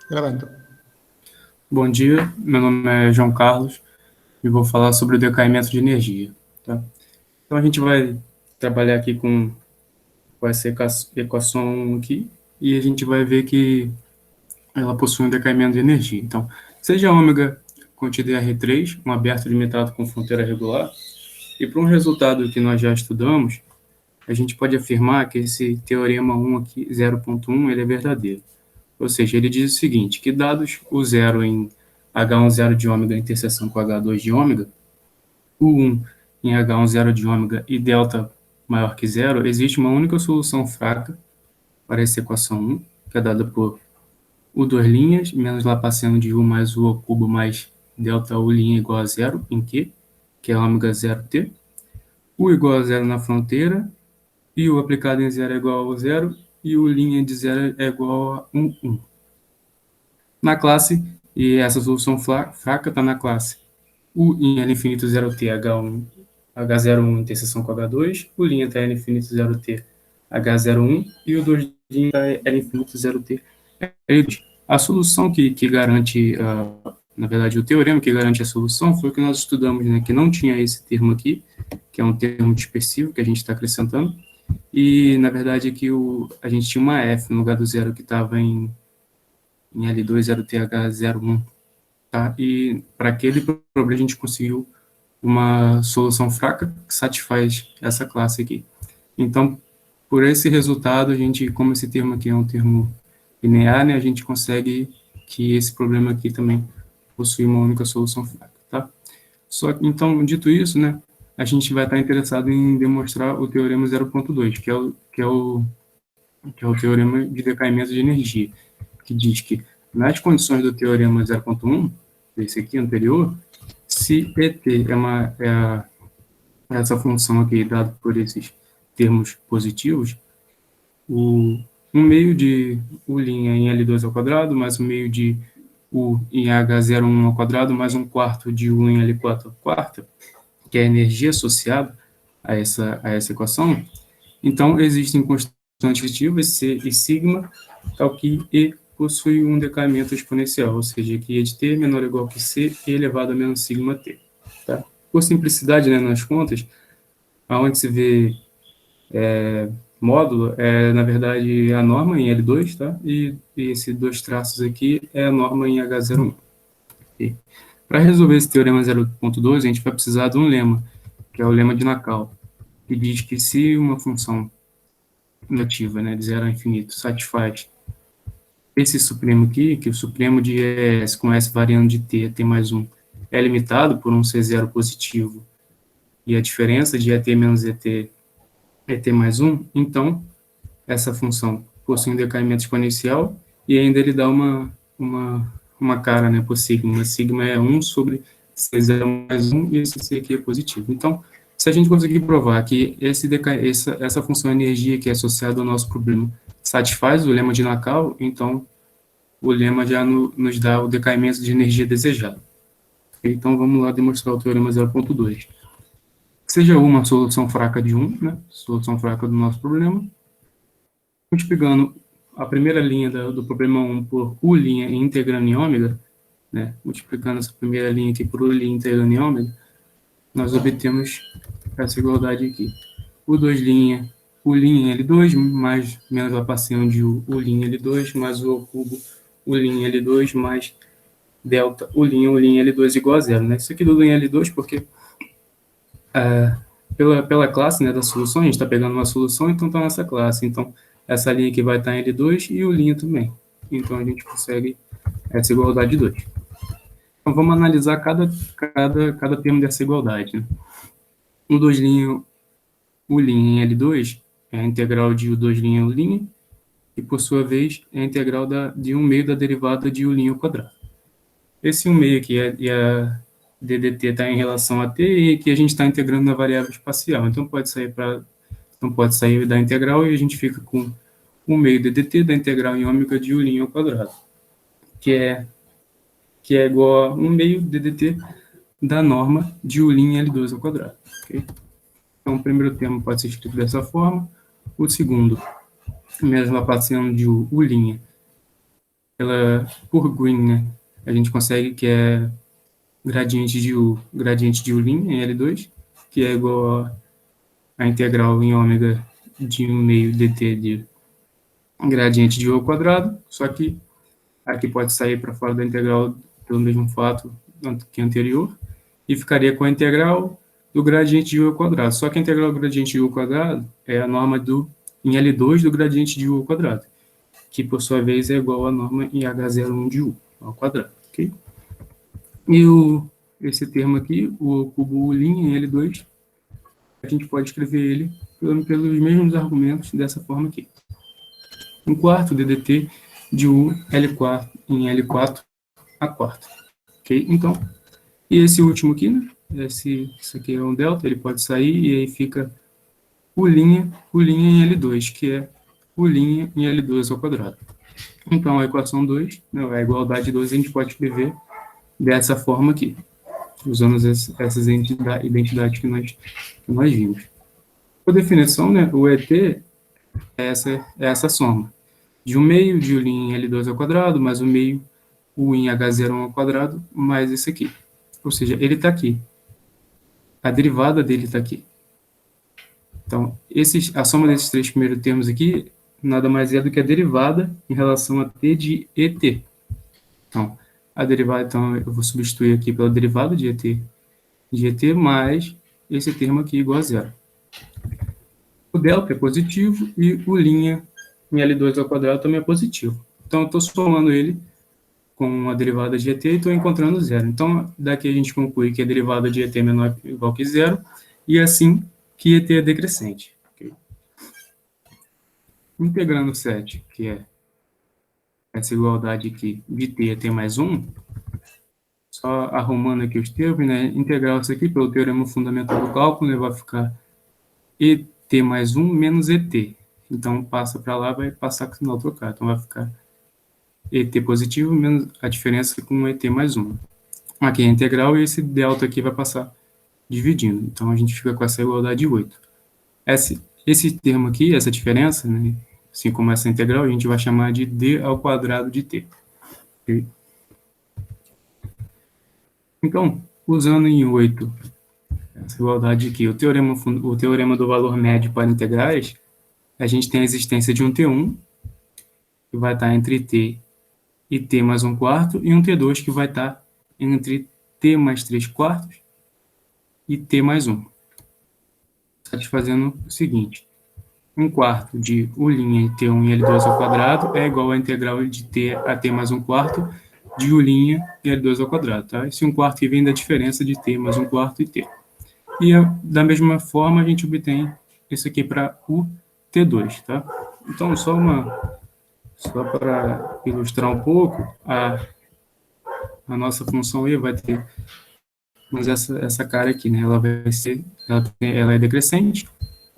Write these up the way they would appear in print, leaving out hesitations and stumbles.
Gravando. Bom dia, meu nome é João Carlos e vou falar sobre o decaimento de energia. Tá? Então a gente vai trabalhar aqui com essa equação aqui e a gente vai ver que ela possui um decaimento de energia. Então, seja ômega contido em R3, um aberto limitado com fronteira regular, e para um resultado que nós já estudamos, a gente pode afirmar que esse teorema 1 aqui, 0.1, ele é verdadeiro. Ou seja, ele diz o seguinte, que dados o zero em H1 zero de ômega em interseção com H2 de ômega, U1 em H1 zero de ômega e delta maior que zero, existe uma única solução fraca para essa equação 1, que é dada por U2' menos Laplaciano de U mais U ao cubo mais delta U' igual a zero em Q, que é ômega 0T, U igual a zero na fronteira, e U aplicado em zero é igual a zero, e U' de zero é igual a 1. Na classe, e essa solução fraca está na classe U em L infinito 0T H1, H01 interseção com H2, o linha está L infinito 0T H01 e o 2 está L infinito 0T L2. A solução que garante, na verdade, o teorema que garante a solução foi o que nós estudamos, né, que não tinha esse termo aqui, que é um termo dispersivo que a gente está acrescentando, e, na verdade, aqui a gente tinha uma F no lugar do zero que estava em L2 0TH01, tá? E para aquele problema a gente conseguiu uma solução fraca que satisfaz essa classe aqui. Então, por esse resultado, a gente, como esse termo aqui é um termo linear, né, a gente consegue que esse problema aqui também possui uma única solução fraca, tá? Só que, então, dito isso, né, a gente vai estar interessado em demonstrar o teorema 0.2, que é o teorema de decaimento de energia, que diz que nas condições do teorema 0.1, esse aqui anterior, se ET essa função aqui dada por esses termos positivos, um meio de U' em L2 ao quadrado, mais um meio de U em H01 ao quadrado, mais um quarto de U em L4 ao quarto, que é a energia associada a essa equação, então existem constantes positivas, C e sigma, tal que E possui um decaimento exponencial, ou seja, que E de T é menor ou igual que C e elevado a menos sigma T. Tá? Por simplicidade, né, nas contas, aonde se vê módulo, na verdade, a norma em L2, tá? E esses dois traços aqui é a norma em H01. Okay? Para resolver esse teorema 0.2, a gente vai precisar de um lema, que é o lema de Nakaw, que diz que se uma função negativa, né, de zero a infinito, satisfaz esse supremo aqui, que o supremo de S com S variando de T a T mais 1 é limitado por um C0 positivo e a diferença de ET menos ET é T mais 1, então essa função possui um decaimento exponencial e ainda ele dá uma cara, né, por sigma. Sigma é 1 sobre C0 mais 1 e esse C aqui é positivo. Então, se a gente conseguir provar que essa função energia que é associada ao nosso problema satisfaz o lema de Nakaw, então o lema já nos dá o decaimento de energia desejado. Então, vamos lá demonstrar o teorema 0.2. Seja uma solução fraca de 1, né, solução fraca do nosso problema, multiplicando a primeira linha do problema 1 por U' integrando em ômega, né, multiplicando essa primeira linha aqui por U' integrando em ômega, nós obtemos essa igualdade aqui. U2', U' em L2, mais menos Laplaciano de U' L2, mais U ao cubo U' L2, mais delta U' L2 igual a zero. Né? Isso aqui do U' L2 porque pela classe, né, da solução, a gente está pegando uma solução, então está nessa classe. Então, essa linha aqui vai estar em L2 e o' também. Então, a gente consegue essa igualdade de 2. Então, vamos analisar cada termo dessa igualdade. Né? O 2' U' em L2 é a integral de U2' U', e, por sua vez, é a integral de 1 meio da derivada de U' ao quadrado. Esse 1 meio aqui e a ddt está em relação a t e que a gente está integrando na variável espacial. Então, pode sair da integral e a gente fica com 1 meio ddt da integral em ômega de U' ao quadrado, que é igual a 1 meio ddt da norma de U' L2 ao quadrado. Okay? Então, o primeiro termo pode ser escrito dessa forma. O segundo, menos Laplaciano de U' por Green, né, a gente consegue que é gradiente de U' em L2, que é igual a integral em ômega de 1 meio dt de gradiente de U ao quadrado, só que aqui pode sair para fora da integral pelo mesmo fato que anterior, e ficaria com a integral do gradiente de U ao quadrado. Só que a integral do gradiente de U ao quadrado é a norma em L2 do gradiente de U ao quadrado, que por sua vez é igual à norma em H01 de U ao quadrado, ok? E esse termo aqui, o cubo U' em L2, a gente pode escrever ele pelos mesmos argumentos dessa forma aqui. 1/4 ddt de U L4 em L4 a quarta. Ok? Então, e esse último aqui, né? Isso aqui é um delta, ele pode sair e aí fica U' em L2, que é U' em L2 ao quadrado. Então, a equação 2, né, a igualdade 2, a gente pode escrever dessa forma aqui, usando essas identidades que nós vimos. Por definição, né, o ET é essa soma de 1 meio de U' em L2 ao quadrado, mais 1 meio U em H01 ao quadrado, mais esse aqui. Ou seja, ele está aqui. A derivada dele está aqui. Então, a soma desses três primeiros termos aqui nada mais é do que a derivada em relação a t de et. Então, a derivada, então, eu vou substituir aqui pela derivada de et mais esse termo aqui igual a zero. O delta é positivo e o linha em L2 ao quadrado também é positivo. Então, eu estou somando ele com a derivada de et e estou encontrando zero. Então, daqui a gente conclui que a derivada de et é menor ou igual que zero, e assim que et é decrescente. Okay? Integrando 7, que é essa igualdade aqui de t a t mais 1, só arrumando aqui os termos, né? Integrar isso aqui pelo teorema fundamental do cálculo, né? Vai ficar et mais 1 menos et. Então, passa para lá, vai passar com o sinal trocado. Então, vai ficar et positivo menos a diferença com et mais 1. Aqui é a integral e esse delta aqui vai passar dividindo. Então, a gente fica com essa igualdade de 8. Esse termo aqui, essa diferença, né, assim como essa integral, a gente vai chamar de d ao quadrado de t. Okay? Então, usando em 8 essa igualdade aqui, o teorema do valor médio para integrais, a gente tem a existência de um T1, que vai estar entre t e t mais 1/4, e um T2, que vai estar entre t mais 3/4 e t mais 1. Satisfazendo o seguinte: 1/4 de U' em T1 e L2 ao quadrado é igual à integral de t a t mais 1/4 de U' em L2 ao quadrado. Tá? Esse 1/4 que vem da diferença de t mais 1/4 e t. E da mesma forma a gente obtém isso aqui para o T2. Tá? Então, só para ilustrar um pouco, a nossa função aí vai ter essa cara aqui, né? Ela é decrescente,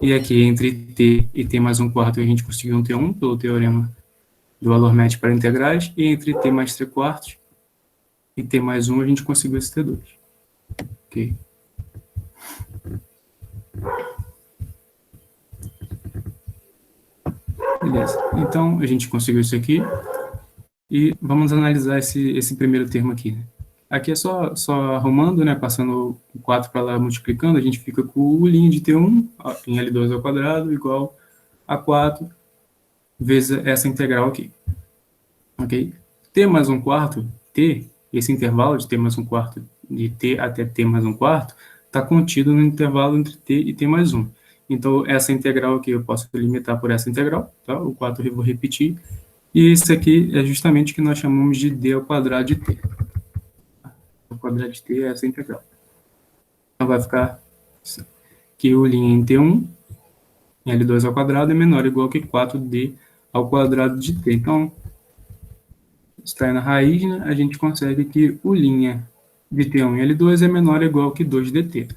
e aqui entre t e t mais 1/4 a gente conseguiu um T1 pelo teorema do valor médio para integrais, e entre t mais 3/4 e t mais 1 a gente conseguiu esse T2. Ok? Beleza. Então, a gente conseguiu isso aqui, e vamos analisar esse primeiro termo aqui. Né? Aqui é só arrumando, né, passando o 4 para lá, multiplicando, a gente fica com o U' de T1 em L2 ao quadrado igual a 4 vezes essa integral aqui. Ok? T mais 1/4, t, esse intervalo de t mais 1/4, de t até t mais 1/4, está contido no intervalo entre t e t mais 1. Então, essa integral aqui eu posso limitar por essa integral, tá? O 4 eu vou repetir. E isso aqui é justamente o que nós chamamos de d ao quadrado de t. O quadrado de t é essa integral. Então, vai ficar que U' em T1, em L2 ao quadrado, é menor ou igual que 4d ao quadrado de t. Então, extraindo a raiz, né, a gente consegue que U' de T1 em L2 é menor ou igual que 2dt.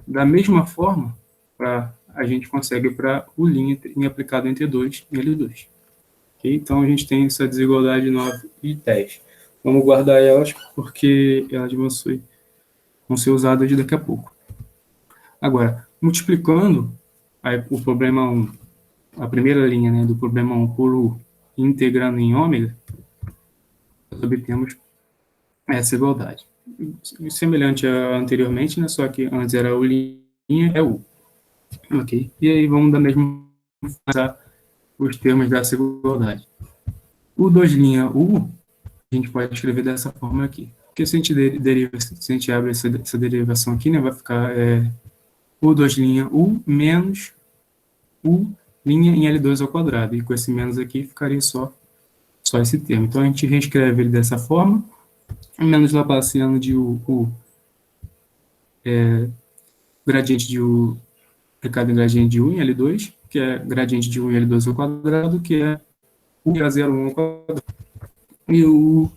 Da mesma forma, a gente consegue para U' em aplicado em T2 em L2. Okay? Então, a gente tem essa desigualdade 9 e 10. Vamos guardar elas, porque elas vão ser usadas daqui a pouco. Agora, multiplicando o problema 1, a primeira linha, né, do problema 1 por U, integrando em ômega, obtemos essa igualdade. Semelhante a anteriormente, né, só que antes era U', é U. Ok? E aí vamos da mesma forma os termos dessa igualdade. O 2' U, a gente pode escrever dessa forma aqui. Porque se a gente se a gente abre essa derivação aqui, né, vai ficar U2' U menos U' em L2 ao quadrado. E com esse menos aqui ficaria só esse termo. Então a gente reescreve ele dessa forma. Menos Laplaciano de U gradiente de U aplicado em gradiente de U em L2, que é gradiente de U em L2 ao quadrado, que é U a 0,1 ao quadrado. E o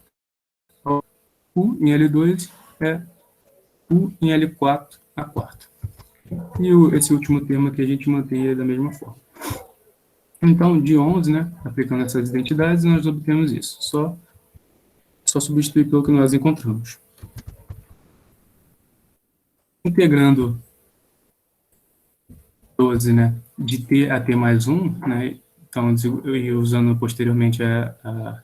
U em L2 é U em L4 a quarta. E esse último termo aqui a gente mantém da mesma forma. Então, de 11, né, aplicando essas identidades, nós obtemos isso. Só substituir pelo que nós encontramos. Integrando 12, né, de T a T mais 1, né, então, usando posteriormente a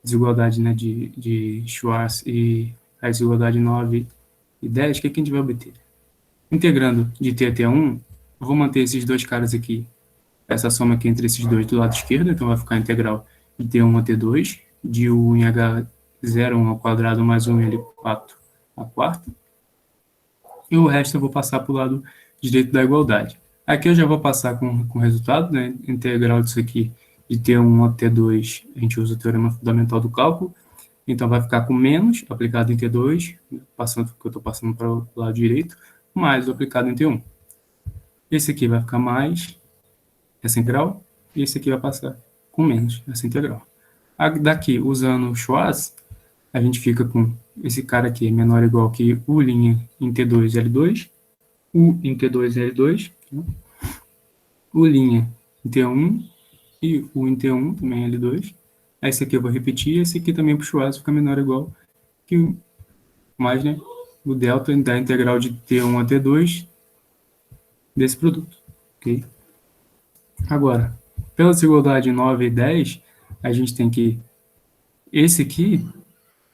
desigualdade, né, de Schwarz e a desigualdade 9 e 10, o que a gente vai obter? Integrando de T até 1, eu vou manter esses dois caras aqui, essa soma aqui entre esses dois do lado esquerdo, então vai ficar a integral de T1 a T2, de U em H0 ao quadrado mais 1 em L4 a quarta, e o resto eu vou passar para o lado direito da igualdade. Aqui eu já vou passar com o resultado, né, integral disso aqui de T1 a T2, a gente usa o teorema fundamental do cálculo, então vai ficar com menos, aplicado em T2, passando, que eu estou passando para o lado direito, mais o aplicado em T1. Esse aqui vai ficar mais essa integral, e esse aqui vai passar com menos essa integral. Daqui, usando o Schwarz, a gente fica com esse cara aqui menor ou igual que U' em T2 L2, U em T2 L2, né? U' em T1 e U em T1 também L2. Esse aqui eu vou repetir, esse aqui também para o Schwarz fica menor ou igual que mais, né, o delta da integral de T1 a T2 desse produto. Ok? Agora, pela desigualdade 9 e 10, a gente tem que esse aqui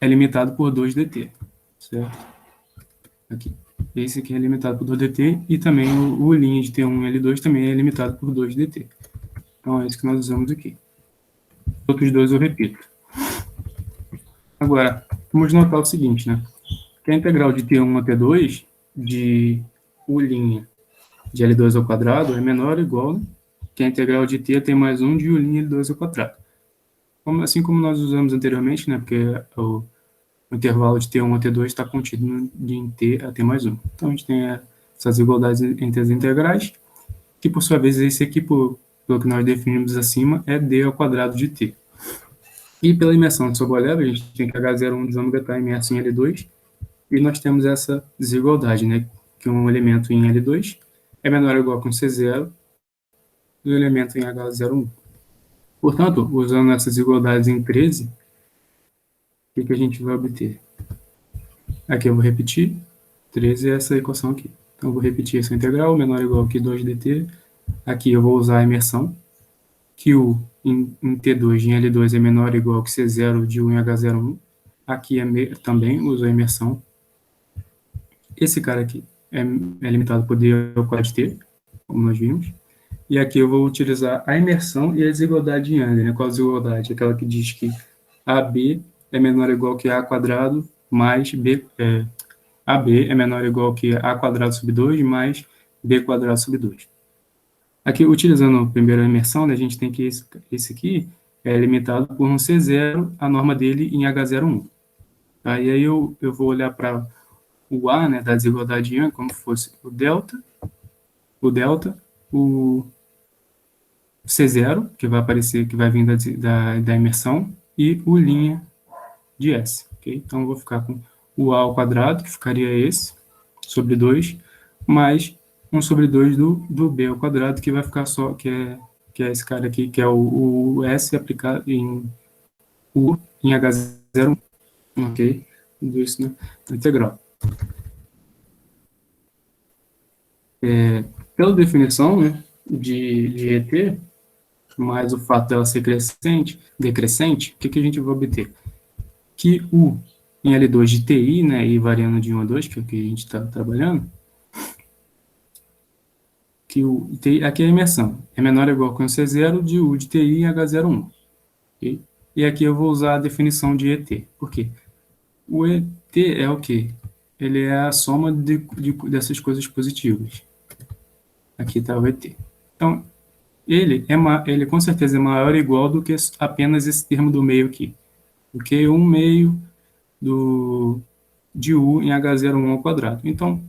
é limitado por 2dt, certo? Aqui. Esse aqui é limitado por 2dt e também o linha de T1 e L2 também é limitado por 2dt. Então, é isso que nós usamos aqui. Outros dois eu repito. Agora, vamos notar o seguinte, né? Que a integral de T1 a T2 de U' de L2 ao quadrado é menor ou igual, né, que a integral de T a mais 1 de U' L2 ao quadrado. Assim como nós usamos anteriormente, né? Porque o intervalo de T1 a T2 está contido em T a T mais 1. Então, a gente tem essas igualdades entre as integrais, que, por sua vez, esse aqui, pelo que nós definimos acima, é D ao quadrado de T. E pela imersão de Sobolev, a gente tem que H01 de ômega está imerso em L2, e nós temos essa desigualdade, né? Que um elemento em L2 é menor ou igual que um C0 do elemento em H01. Portanto, usando essas igualdades em 13, o que a gente vai obter? Aqui eu vou repetir, 13 é essa equação aqui. Então, eu vou repetir essa integral, menor ou igual que 2dt. Aqui eu vou usar a imersão, que U em T2 em L2 é menor ou igual que C0 de U em H01. Aqui também uso a imersão. Esse cara aqui é limitado por D ao quadrado de T, como nós vimos. E aqui eu vou utilizar a imersão e a desigualdade de Young, né? Qual a desigualdade? Aquela que diz que AB é menor ou igual que A quadrado mais B, AB é menor ou igual que A quadrado sobre 2 mais B quadrado sobre 2. Aqui, utilizando a primeira imersão, né, a gente tem que esse aqui é limitado por um C0, a norma dele em H01. Tá? E aí eu vou olhar para o A, né, da desigualdade de Young, como se fosse o delta, o C0, que vai aparecer, que vai vir da imersão, e o linha de S. Okay? Então, eu vou ficar com o A ao quadrado, que ficaria esse, sobre 2, mais 1 sobre 2 do B ao quadrado, que vai ficar só, que é esse cara aqui, que é o S aplicado em U em H0, ok? Tudo isso na integral. Pela definição, né, de ET, mais o fato dela ser decrescente, o que a gente vai obter? que U em L2 de TI, né, e variando de 1 a 2, que é o que a gente está trabalhando, que o TI, aqui é a imersão, é menor ou igual que um C0 de U de TI em H01. Okay? E aqui eu vou usar a definição de ET. Por quê? O ET é o quê? Ele é a soma dessas coisas positivas. Aqui está o ET. Então, ele com certeza é maior ou igual do que apenas esse termo do meio aqui. Do que 1 meio de U em H01 ao quadrado. Então,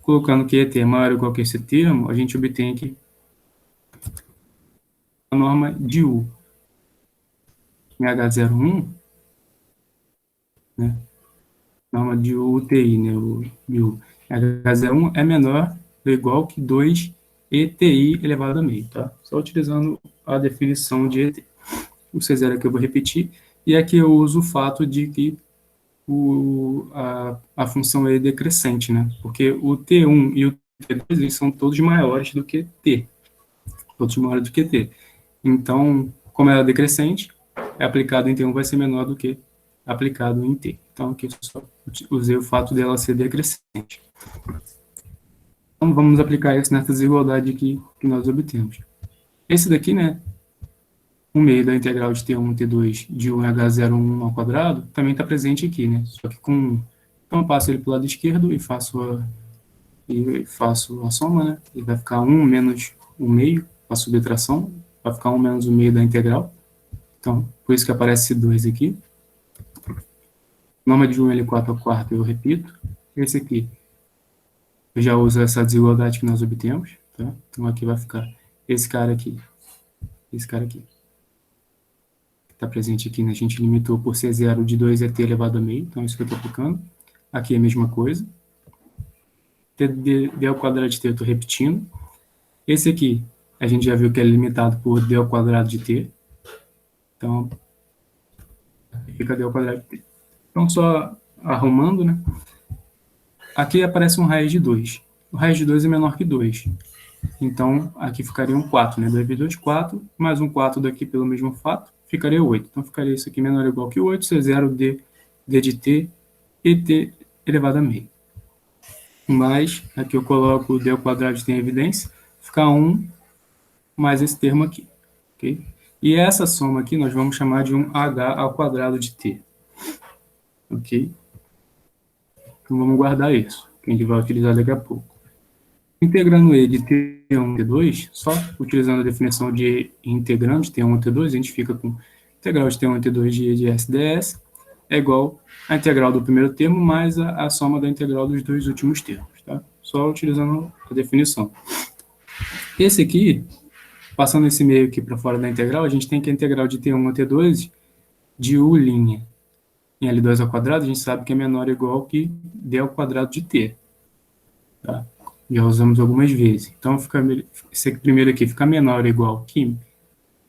colocando que ET é maior ou igual que esse termo, a gente obtém aqui a norma de U em H01, né? Norma de UTI, né? O de U em H01 é menor ou igual que 2 ETI elevado a meio, tá? Só utilizando a definição de ET. O C0 aqui eu vou repetir, e aqui eu uso o fato de que a função é decrescente, né? Porque o T1 e o T2 eles são todos maiores do que T. Todos maiores do que T. Então, como ela é decrescente, aplicado em T1 vai ser menor do que aplicado em T. Então, aqui eu só usei o fato dela ser decrescente. Então, vamos aplicar isso nessa desigualdade aqui que nós obtemos. Esse daqui, né, o meio da integral de T1, T2 de 1H01 ao quadrado, também está presente aqui, né? Só que então eu passo ele para o lado esquerdo e faço a soma, né? Ele vai ficar 1 menos 1 meio, a subtração, vai ficar 1 menos 1 meio da integral. Então, por isso que aparece esse 2 aqui. Norma de 1 L4 ao quarto, eu repito. Esse aqui, eu já uso essa desigualdade que nós obtemos, tá? Então, aqui vai ficar esse cara aqui. Está presente aqui, né? A gente limitou por C0 de 2 é T elevado a meio, então é isso que eu estou aplicando. Aqui é a mesma coisa. D ao quadrado de T eu estou repetindo. Esse aqui, a gente já viu que é limitado por D ao quadrado de T. Então, fica D ao quadrado de T. Então, só arrumando, né? Aqui aparece um raiz de 2. O raiz de 2 é menor que 2. Então, aqui ficaria um 4, né? 2 vezes 2, 4, mais um 4 daqui pelo mesmo fato, ficaria 8. Então, ficaria isso aqui menor ou igual que 8, C0, D de T, e T elevado a meio. Mas, aqui eu coloco o D ao quadrado de T em evidência, fica 1 mais esse termo aqui, ok? E essa soma aqui nós vamos chamar de um H ao quadrado de T, ok? Então, vamos guardar isso, que a gente vai utilizar daqui a pouco. Integrando E de T1 a T2, só utilizando a definição de integrando de T1 a T2, a gente fica com integral de T1 a T2 de E de S ds é igual à integral do primeiro termo mais a soma da integral dos dois últimos termos, tá? Só utilizando a definição. Esse aqui, passando esse meio aqui para fora da integral, a gente tem que a integral de T1 a T2 de U' em L2 ao quadrado, a gente sabe que é menor ou igual que D ao quadrado de T, tá? Já usamos algumas vezes. Então, esse primeiro aqui fica menor ou igual que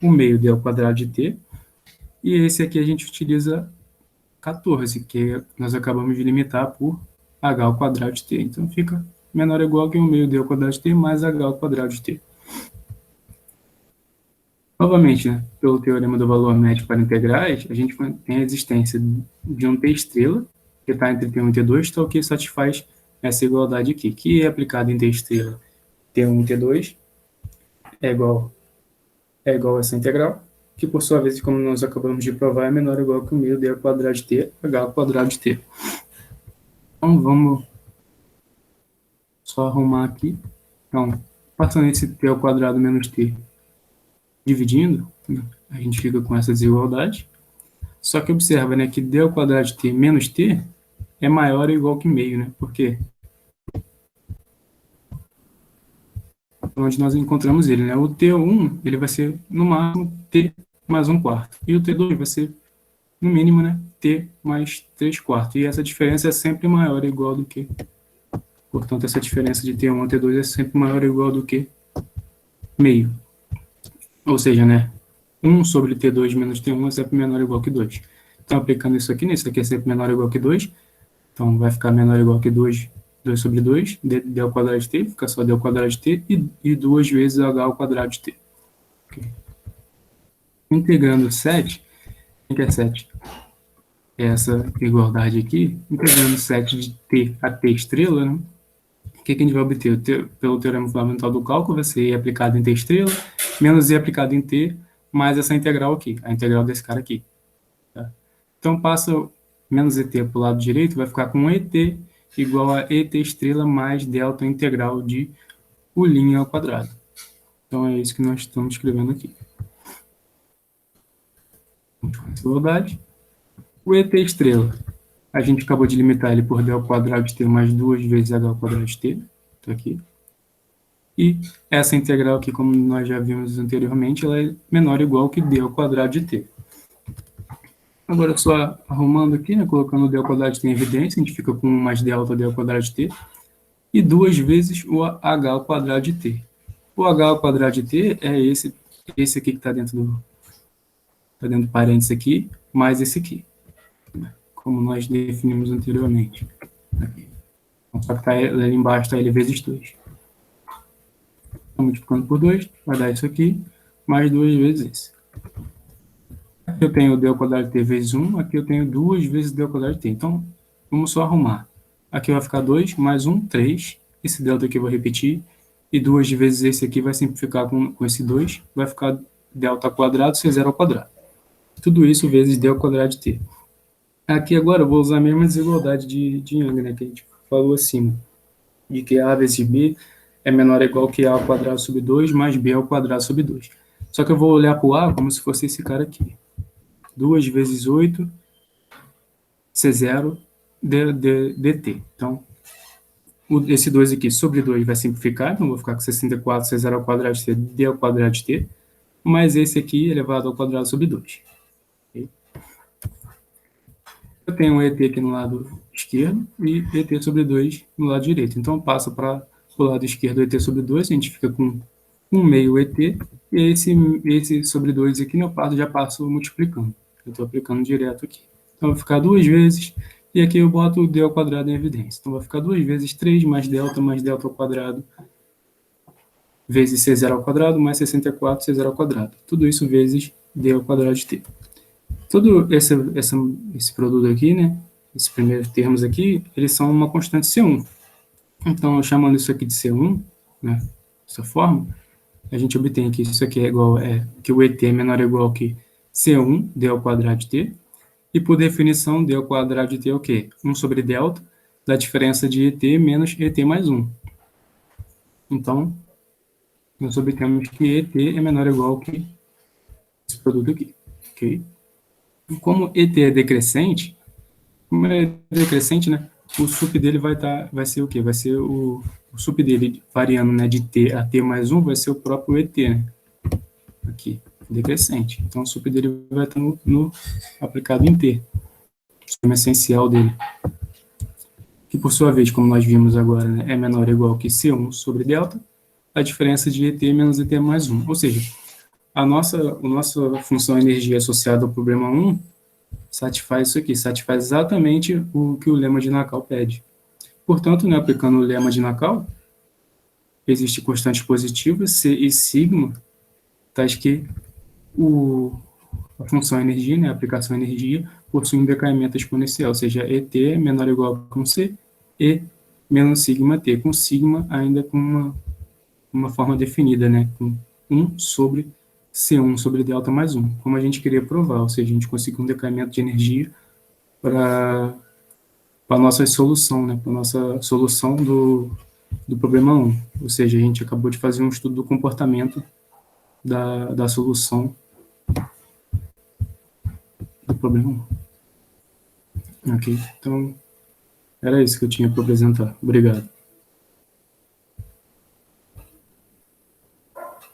o meio D ao quadrado de T. E esse aqui a gente utiliza 14, que nós acabamos de limitar por H ao quadrado de T. Então, fica menor ou igual que o meio D ao quadrado de T mais H ao quadrado de T. Novamente, né, pelo teorema do valor médio para integrais, a gente tem a existência de um T estrela, que está entre T1 e T2, então, que satisfaz essa igualdade aqui, que é aplicada em T estrela T1 e T2 é igual a essa integral, que por sua vez, como nós acabamos de provar, é menor ou igual que o meio D ao quadrado de T, H ao quadrado de T. Então, vamos só arrumar aqui. Então, passando esse T ao quadrado menos T, dividindo, né, a gente fica com essa desigualdade. Só que observa, né, que D ao quadrado de T menos T é maior ou igual que meio, né? Por quê? Onde nós encontramos ele, né? O T1, ele vai ser, no máximo, T mais 1/4. E o T2 vai ser, no mínimo, né? T mais 3/4. E essa diferença é sempre maior ou igual do que... Portanto, essa diferença de T1 a T2 é sempre maior ou igual do que meio. Ou seja, né? 1 sobre T2 menos T1 é sempre menor ou igual que 2. Então, aplicando isso aqui, isso aqui é sempre menor ou igual que 2. Então, vai ficar menor ou igual que 2 sobre 2, D ao quadrado de T, fica só D ao quadrado de T, e 2 vezes H ao quadrado de T. Okay. Integrando 7, o que é 7? essa igualdade aqui, integrando 7 de t a t estrela, né? O que a gente vai obter? Pelo teorema fundamental do cálculo, vai ser e aplicado em t estrela, menos e aplicado em t, mais essa integral aqui, a integral desse cara aqui. Tá? Então, passa menos et para o lado direito, vai ficar com et igual a et estrela mais delta integral de u' ao quadrado. Então, é isso que nós estamos escrevendo aqui. Igualdade. O et estrela, a gente acabou de limitar ele por d ao quadrado de t mais 2 vezes h ao quadrado de t. Tá aqui. E essa integral aqui, como nós já vimos anteriormente, ela é menor ou igual que d ao quadrado de t. Agora, só arrumando aqui, né, colocando o d ao quadrado de t em evidência, a gente fica com 1 mais delta d ao quadrado de t, e 2 vezes o h ao quadrado de t. O h ao quadrado de t é esse aqui que está dentro do parênteses aqui, mais esse aqui, como nós definimos anteriormente. Aqui. Então, só que tá ali embaixo está ele vezes 2. Então, multiplicando por 2, vai dar isso aqui, mais 2 vezes esse. Aqui eu tenho d ao quadrado de t vezes 1, aqui eu tenho 2 vezes d ao quadrado de t. Então, vamos só arrumar. Aqui vai ficar 2, mais 1, 3. Esse delta aqui eu vou repetir. E 2 vezes esse aqui vai simplificar com esse 2. Vai ficar delta ao quadrado, C0 ao quadrado. Tudo isso vezes d ao quadrado de t. Aqui agora eu vou usar a mesma desigualdade de Young, né, que a gente falou acima. De que a vezes b é menor ou igual que a ao quadrado sobre 2 mais b ao quadrado sobre 2. Só que eu vou olhar para o a como se fosse esse cara aqui. 2 vezes 8, C0, dt. Então, esse 2 aqui sobre 2 vai simplificar, então vou ficar com 64, C0 ao quadrado de t, d ao quadrado de t, mais esse aqui elevado ao quadrado sobre 2. Okay? Eu tenho um et aqui no lado esquerdo e et sobre 2 no lado direito. Então, eu passo para o lado esquerdo et sobre 2, a gente fica com 1 meio et, e esse sobre 2 aqui, já passo multiplicando. Eu estou aplicando direto aqui. Então, vai ficar 2 vezes, e aqui eu boto o d ao quadrado em evidência. Então, vai ficar 2 vezes 3 mais delta ao quadrado, vezes C0 ao quadrado, mais 64 C0 ao quadrado. Tudo isso vezes d ao quadrado de t. Todo esse produto aqui, né, esses primeiros termos aqui, eles são uma constante C1. Então, chamando isso aqui de C1, né, dessa forma, a gente obtém que isso aqui é igual, que o et é menor ou igual que C1, d ao quadrado de t, e por definição, d ao quadrado de t é o quê? 1 sobre delta da diferença de et menos et mais 1. Então, nós obtemos que et é menor ou igual que esse produto aqui, ok? E como et é decrescente, né, o sup dele vai ser o quê? Vai ser o sup dele variando, né, de t a t mais 1 vai ser o próprio et, né? Aqui, decrescente. Então, o sup dele vai estar aplicado em t, o sistema essencial dele. Que, por sua vez, como nós vimos agora, né, é menor ou igual que C1 sobre delta, a diferença de et menos et mais 1. Ou seja, a nossa função energia associada ao problema 1 satisfaz isso aqui, satisfaz exatamente o que o lema de Nacau pede. Portanto, né, aplicando o lema de Nacau, existem constantes positivas, C e sigma, tais que a função energia, né, a aplicação energia, possui um decaimento exponencial, ou seja, et é menor ou igual que um C e menos sigma t, com sigma ainda com uma forma definida, né, com 1 sobre C1 sobre delta mais 1, como a gente queria provar, ou seja, a gente conseguiu um decaimento de energia para a nossa solução, né, para a nossa solução do problema 1, ou seja, a gente acabou de fazer um estudo do comportamento da solução do problema 1. Ok? Então, era isso que eu tinha para apresentar. Obrigado.